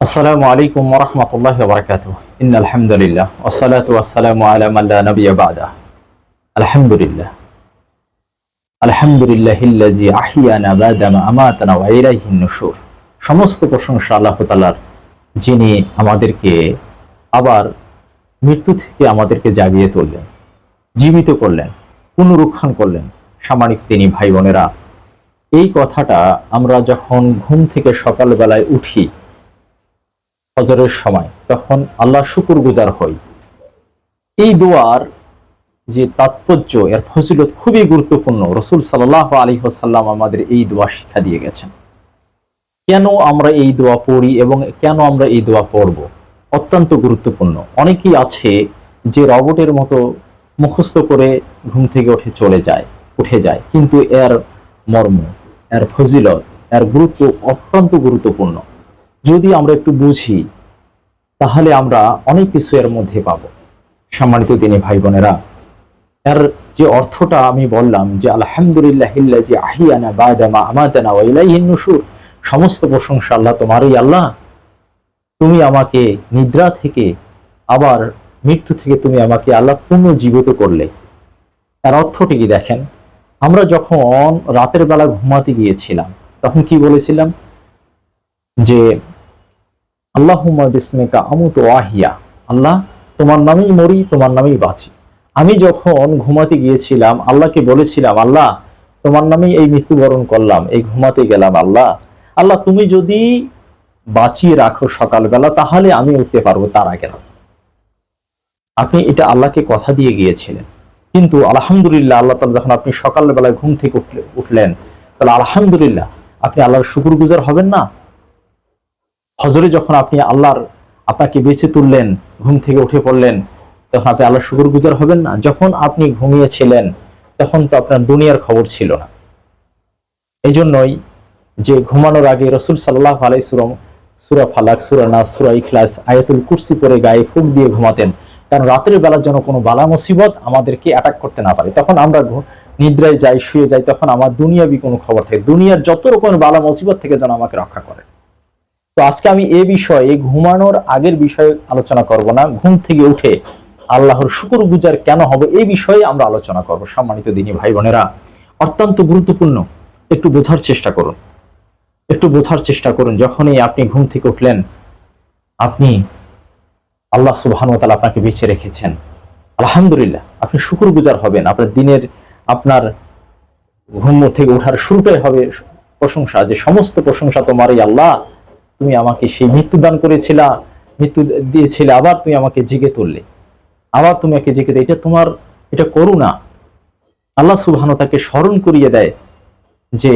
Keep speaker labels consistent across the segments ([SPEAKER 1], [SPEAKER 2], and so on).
[SPEAKER 1] আসসালামু আলাইকুম ওয়া রাহমাতুল্লাহি ওয়া বারাকাতুহু। ইন্নাল হামদুলিল্লাহ ওয়াসসালাতু ওয়াসসালামু আলা মান লা নাবিয়্যা বা'দা। আলহামদুলিল্লাহ। আলহামদুলিল্লাহিল্লাযী আহইয়ানা বা'দা মা আমাতানা ওয়া ইলাইহিন নুশুর। সমস্ত প্রশংসা আল্লাহ তাআলার, যিনি আমাদেরকে আবার মৃত্যু থেকে আমাদেরকে জাগিয়ে তুললেন, জীবিত করলেন, পুনরুত্থান করলেন। সামানিক তিনি ভাই বোনেরা, এই কথাটা আমরা যখন ঘুম থেকে সকালবেলায় উঠি ফজরের সময়, তখন আল্লাহ শুকরগুজার হই। এই দোয়ার যে তাৎপর্য, এর ফজিলত খুবই গুরুত্বপূর্ণ। রাসূল সাল্লাল্লাহু আলাইহি ওয়াসাল্লাম আমাদের এই দোয়া শিক্ষা দিয়ে গেছেন। কেন আমরা এই দোয়া পড়ি এবং কেন আমরা এই দোয়া পড়ব, অত্যন্ত গুরুত্বপূর্ণ। অনেকেই আছে যে রবটের মতো মুখস্থ করে ঘুম থেকে উঠে যায়, কিন্তু এর মর্ম, এর ফজিলত, এর গুরুত্ব অত্যন্ত গুরুত্বপূর্ণ। যদি আমরা একটু বুঝি, তাহলে আমরা অনেক কিছু এর মধ্যে পাবো। সম্মানিত দিনী ভাই বোনেরা, এর যে অর্থটা আমি বললাম যে আলহামদুলিল্লাহিল্লাযী আহইয়ানা বা'দা মা আমাতানা ওয়া ইলাইহিন নুশুর, সমস্ত প্রশংসা আল্লাহ তোমারই। আল্লাহ, তুমি আমাকে নিদ্রা থেকে, আবার মৃত্যু থেকে তুমি আমাকে আল্লাহ পুনর্জীবিত করলে। এর অর্থটি কি দেখেন, আমরা যখন রাতের বেলা ঘুমাতে গিয়েছিলাম, তখন কি বলেছিলাম যে আল্লাহুম্মা বিসমিকা আমুতু ওয়া আহইয়া, আল্লাহ তোমার নামেই মরি, তোমার নামেই বাঁচি। আমি যখন ঘুমাতে গিয়েছিলাম আল্লাহকে বলেছিলাম, আল্লাহ তোমার নামেই এই মৃত্যুবরণ করলাম, এই ঘুমাতে গেলাম। আল্লাহ আল্লাহ তুমি যদি বাঁচিয়ে রাখো সকালবেলা, তাহলে আমি উঠতে পারবো, তার আগে না। আপনি এটা আল্লাহকে কথা দিয়ে গিয়েছিলেন। কিন্তু আলহামদুলিল্লাহ, আল্লাহ তাআলা যখন আপনি সকালবেলায় ঘুম থেকে উঠলেন, তাহলে আলহামদুলিল্লাহ আপনি আল্লাহর শুকরগুজার হবেন না? ফজরে যখন আপনি আপনাকে বেঁচে তুললেন, ঘুম থেকে উঠে পড়লেন, তখন আপনি আল্লাহর শুকরগুজার হবেন না? যখন আপনি ঘুমিয়েছিলেন, তখন তো আপনার দুনিয়ার খবর ছিল না। এই জন্যই যে ঘুমানোর আগে রাসূল সাল্লাল্লাহু আলাইহি ওয়াসাল্লাম সূরা ফালাক, সূরা নাস, সূরা ইখলাস, আয়াতুল কুরসি পড়ে গায়ে ফুঁক দিয়ে ঘুমাতেন, কারণ রাতের বেলা যেন কোনো বালা মুসিবত আমাদেরকে অ্যাটাক করতে না পারে। তখন আমরা নিদ্রায় যাই, শুয়ে যাই, তখন আমার দুনিয়াবি কোনো খবর থাকে, দুনিয়ার যত রকমের বালা মুসিবত থেকে যেন আমাকে রক্ষা করে। তো আজকে আমি এই ঘুমানোর আগের বিষয়ে আলোচনা করব না, ঘুম থেকে উঠে আল্লাহর শুকরগুজার কেন হবে এই বিষয়ে আমরা আলোচনা করব। সম্মানিত দিনী ভাই বোনেরা, অত্যন্ত গুরুত্বপূর্ণ। একটু বোঝার চেষ্টা করুন। যখনই আপনি ঘুম থেকে উঠলেন, আপনি আল্লাহ সুবহানাহু ওয়া তাআলা আপনাকে বেঁচে রেখেছেন, আলহামদুলিল্লাহ আপনি শুকরগুজার হবেন। আপনার ঘুম থেকে ওঠার শুরুটাই হবে প্রশংসা, যে সমস্ত প্রশংসা তোমারই আল্লাহ, তুমি আমাকে সেই মৃত্যু দান করেছিলা, মৃত্যু দিয়েছিলে, আবার তুমি আমাকে জেগে তুললে, এটা করুণা। আল্লাহ সুবহানাহু ওয়া তাআলাকে স্মরণ করিয়ে দেয় যে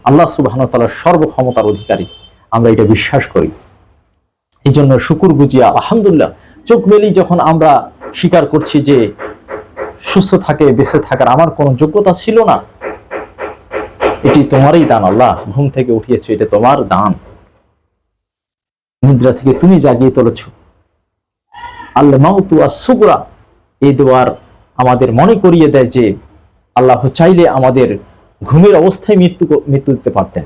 [SPEAKER 1] আল্লাহ সুবহানাহু ওয়া তাআলা সর্বক্ষমতার অধিকারী, আমরা এটা বিশ্বাস করি। এই জন্য শুকর বুঝিয়া আলহামদুলিল্লাহ চোখ মেলি যখন আমরা স্বীকার করছি যে সুস্থ বেঁচে থাকার আমার কোনো যোগ্যতা ছিল না, এটি তোমারই দান। আল্লাহ ঘুম থেকে উঠিয়েছো, এটা তোমার দান, নিদ্রা থেকে তুমি জাগিয়ে তুলেছ। আল মাউতু আস-সুগরা, এই দোয়ার আমাদের মনে করিয়ে দেয় যে আল্লাহ চাইলে আমাদের ঘুমের অবস্থায় মৃত্যু দিতে পারতেন।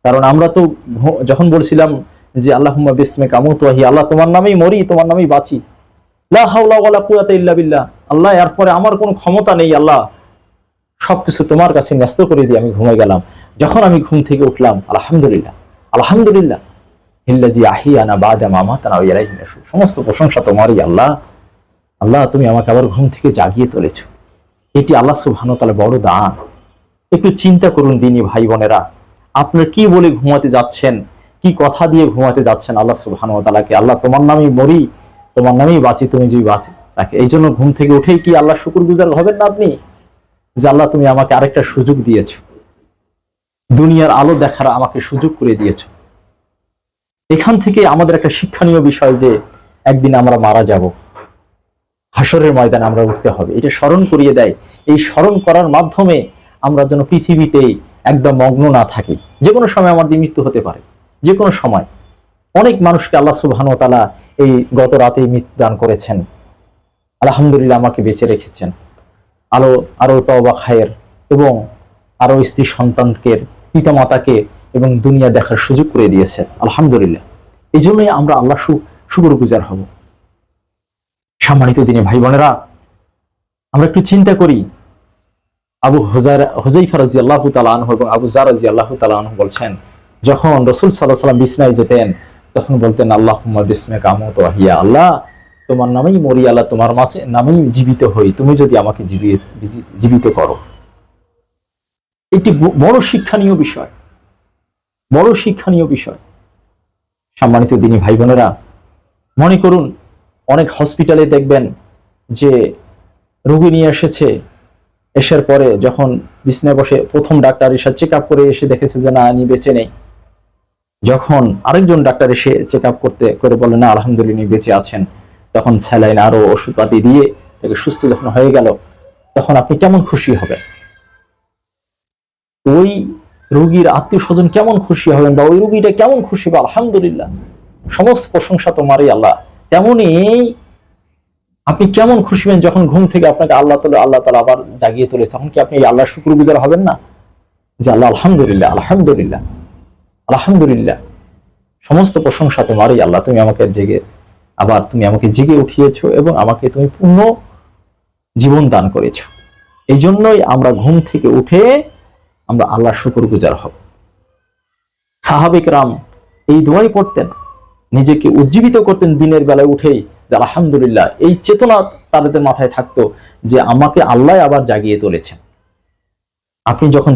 [SPEAKER 1] কারণ আমরা তো যখন বলছিলাম যে আল্লাহুম্মা বিসমিকা আমুতু ওয়া আহইয়া, আল্লাহ তোমার নামেই মরি, তোমার নামেই বাঁচি, লা হাওলা ওয়ালা কুওয়াতা ইল্লা বিল্লাহ, আল্লাহ এরপরে আমার কোনো ক্ষমতা নেই, আল্লাহ সবকিছু তোমার কাছে ন্যস্ত করে দিয়ে আমি ঘুমিয়ে গেলাম। যখন আমি ঘুম থেকে উঠলাম, আলহামদুলিল্লাহ হিল্লাযী আহইয়ানা বা'দা মা আমাতানা ওয়া ইলাইহিন নুশুর, সমস্ত প্রশংসা তোমারই আল্লাহ। আল্লাহ তুমি আমাকে আবার ঘুম থেকে জাগিয়ে তুলেছো, এটি আল্লাহ সুবহানাহু ওয়া তাআলা বড় দান। একটু চিন্তা করুন দিনী ভাই বোনেরা, আপনারা কি বলে ঘুমাতে যাচ্ছেন, কি কথা দিয়ে ঘুমাতে যাচ্ছেন আল্লাহ সুবহানাহু ওয়া তাআলাকে। আল্লাহ তোমার নামেই মরি, তোমার নামেই বাঁচি, তুমি যদি বাঁচি রাখে। এই জন্য ঘুম থেকে উঠেই কি আল্লাহ শুকরগুজার হবেন না আপনি, যে আল্লাহ তুমি আমাকে আরেকটা সুযোগ দিয়েছো, দুনিয়ার আলো দেখার আমাকে সুযোগ করে দিয়েছো। এখান থেকে আমাদের একটা শিক্ষণীয় বিষয় যে একদিন আমরা মারা যাব, হাসরের ময়দানে আমরা উঠতে হবে, এটা স্মরণ করিয়ে দেয়। এই স্মরণ করার মাধ্যমে আমরা যেন পৃথিবীতে একদম মগ্ন না থাকি। যে কোনো সময় আমাদের মৃত্যু হতে পারে, যে কোনো সময়। অনেক মানুষকে আল্লাহ সুবহানাহু ওয়া তাআলা এই গত রাতেই মৃত্যু দান করেছেন, আলহামদুলিল্লাহ আমাকে বেঁচে রেখেছেন। আরো তওবা খায়ের, এবং আরো স্ত্রী সন্তানকে, পিতা মাতাকে এবং দুনিয়া দেখার সুযোগ করে দিয়েছে, আলহামদুলিল্লাহ। এই জন্যই আমরা আল্লাহ শুকরগুজার হব। সম্মানিত দিনে ভাই বোনেরা, আমরা একটু চিন্তা করি, আবু হুযায়ফা রাদিয়াল্লাহু তাআলা আনহু এবং আবু যার রাদিয়াল্লাহু তাআলা আনহু বলছেন, যখন রাসূল সাল্লাল্লাহু আলাইহি ওয়াসাল্লাম বিছানায় যেতেন তখন বলতেন, আল্লাহুম্মা বিসমিকা আমুতু ওয়া আহইয়া, আল্লাহ তোমার নামেই মরি, আল্লাহ তোমার নামেই জীবিত হই, তুমি যদি আমাকে জীবিত করো। এটি বড় শিক্ষণীয় বিষয়, বড় শিক্ষণীয় বিষয়। সম্মানিত দিনী ভাই বোনেরা, মনে করুন অনেক হসপিটালে দেখবেন যে রোগী নিয়ে এসেছে, এসার পরে যখন বিছানায় বসে প্রথম ডাক্তার এসে চেক আপ করে এসে দেখেছে যে না ইনি বেঁচে নেই, যখন আরেকজন ডাক্তার এসে চেক আপ করে বলে না আলহামদুলিল্লাহ বেঁচে আছেন, তখন স্যালাইন আরো ওষুধপাতি দিয়ে তাকে সুস্থ যখন হয়ে গেল, তখন আপনি কেমন খুশি হবেন? ওই রোগীর আত্মীয় স্বজন কেমন খুশি হবেন, বা ওই রোগীটা কেমন খুশি হবে? আলহামদুলিল্লাহ, সমস্ত প্রশংসা তোমারই আল্লাহ। তেমনি আপনি কেমন খুশি হবেন যখন ঘুম থেকে আপনাকে আল্লাহ তাআলা আবার জাগিয়ে তুলেছে, তখন কি আপনি আল্লাহর শুকরগুজার হবেন না? যে আল্লাহ আলহামদুলিল্লাহ, আলহামদুলিল্লাহ, আলহামদুলিল্লাহ, সমস্ত প্রশংসা তোমারই আল্লাহ, তুমি আমাকে জেগে উঠিয়েছো এবং আমাকে তুমি পূর্ণ জীবন দান করেছো। এই জন্যই আমরা ঘুম থেকে উঠে আমরা আল্লাহর শুকরগুজার হব। সাহাবে কেরাম এই দোয়াই পড়তেন, নিজেকে উজ্জীবিত করতেন দিনের বেলায় উঠেই যে আলহামদুলিল্লাহ। এই চেতনা তাদের মাথায় থাকতো যে আমাকে আল্লাহ আবার জাগিয়ে তুলেছেন। আপনি যখন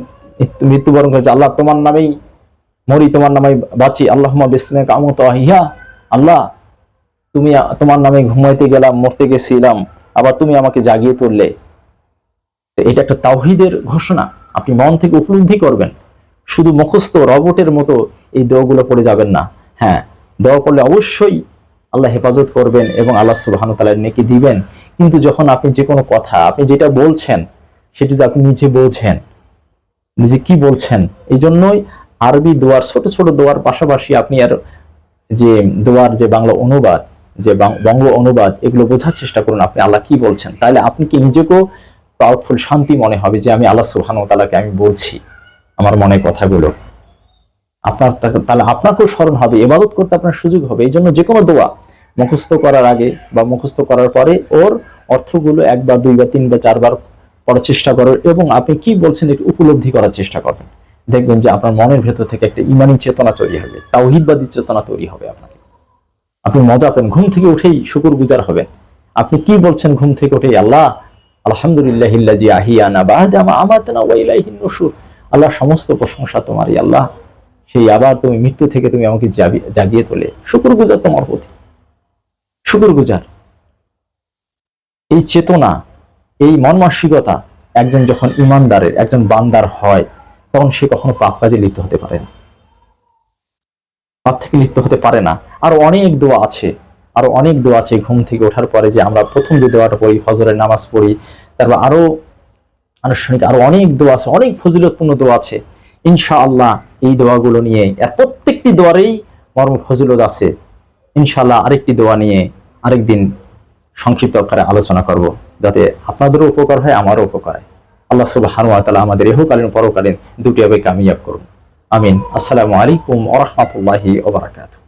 [SPEAKER 1] মৃত্যুবরণ করেছেন, আল্লাহ তোমার নামেই মরি, তোমার নামে বাঁচি, আল্লাহুম্মা বিসমিকা আমুতু ওয়া আহইয়া, আল্লাহ তুমি তোমার নামে ঘুমাইতে গেলাম, মরতে গেছিলাম, আবার তুমি আমাকে জাগিয়ে তুললে। এটা একটা তাওহীদের ঘোষণা, আপনি মন থেকে উপলব্ধি করবেন। শুধু মুখস্থ রবটের মতো এই দোয়াগুলো পড়ে যাবেন না। হ্যাঁ, দোয়া পড়লে অবশ্যই আল্লাহ হেফাজত করবেন এবং আল্লাহ সুবহানাহু ওয়া তাআলা নেকি দিবেন, কিন্তু যখন আপনি যে কোনো কথা, আপনি যেটা বলছেন সেটা যদি আপনি নিজে বোঝেন, নিজে কি বলছেন। এই জন্যই আরবি দোয়ার, ছোট ছোট দোয়ার পাশাপাশি আপনি আর যে দোয়ার যে বাংলা অনুবাদ, যে বঙ্গ অনুবাদ, এগুলো বোঝার চেষ্টা করুন আপনি আল্লাহ কি বলছেন। তাহলে আপনি কি নিজেকেও প্রাউডফুল, শান্তি মনে হবে যে আমি আল্লাহ সুবহানাহু ওয়া তাআলাকে আমি বলছি আমার মনের কথাগুলো। তাহলে আপনাকেও স্মরণ হবে, ইবাদত করতে আপনার সুযোগ হবে। এই জন্য যে কোনো দোয়া মুখস্থ করার আগে বা মুখস্থ করার পরে ওর অর্থগুলো একবার, দুইবার, তিনবার, চারবার পড়ার চেষ্টা করুন এবং আপনি কি বলছেন একটু উপলব্ধি করার চেষ্টা করবেন। দেখবেন যে আপনার মনের ভেতর থেকে একটা ঈমানী চেতনা তৈরি হবে, তাওহীদবাদী চেতনা তৈরি হবে। আপনি মজা পাবেন, ঘুম থেকে উঠেই শুকরগুজার হবেন। আপনি কি বলছেন ঘুম থেকে উঠেই? আল্লাহ আলহামদুলিল্লাহিল্লাযী আহিয়ানা বা'দা মা আমাতানা ওয়া ইলাইহিন নুশুর, আল্লাহ সমস্ত প্রশংসা তোমারই আল্লাহ, সেই আবার তুমি মৃত্যু থেকে তুমি আমাকে জাগিয়ে তোলে। শুকরগুজার তোমার প্রতি, শুকরগুজার। এই চেতনা, এই মন মানসিকতা একজন যখন ইমানদারের, একজন বান্দার হয়, তখন সে কখনো পাপ কাজে লিপ্ত হতে পারে না, পাপ থেকে লিপ্ত হতে পারে না। আরো অনেক দোয়া আছে, আরো অনেক দোয়া আছে ঘুম থেকে ওঠার পরে যে আমরা প্রথম যে দোয়াটা পড়ি, ফজরের নামাজ পড়ি, তারপর আরো আনুষ্ঠানিক আরো অনেক দোয়া আছে, অনেক ফজিলতপূর্ণ দোয়া আছে। ইনশাআল্লাহ এই দোয়াগুলো নিয়ে, আর প্রত্যেকটি দোয়ারেই মর্ম ফজিলত আছে। ইনশাআল্লাহ আরেকটি দোয়া নিয়ে আরেকদিন সংক্ষিপ্ত আকারে আলোচনা করব, যাতে আপনাদেরও উপকার হয়, আমারও উপকার হয়। আল্লাহ সুবহানাহু ওয়া তাআলা আমাদের ইহকালীন পরকালীন দুটি ভাবে কামিয়াব করুন। আমিন। আসসালামু আলাইকুম ওয়া রাহমাতুল্লাহি ওয়া বারাকাতুহু।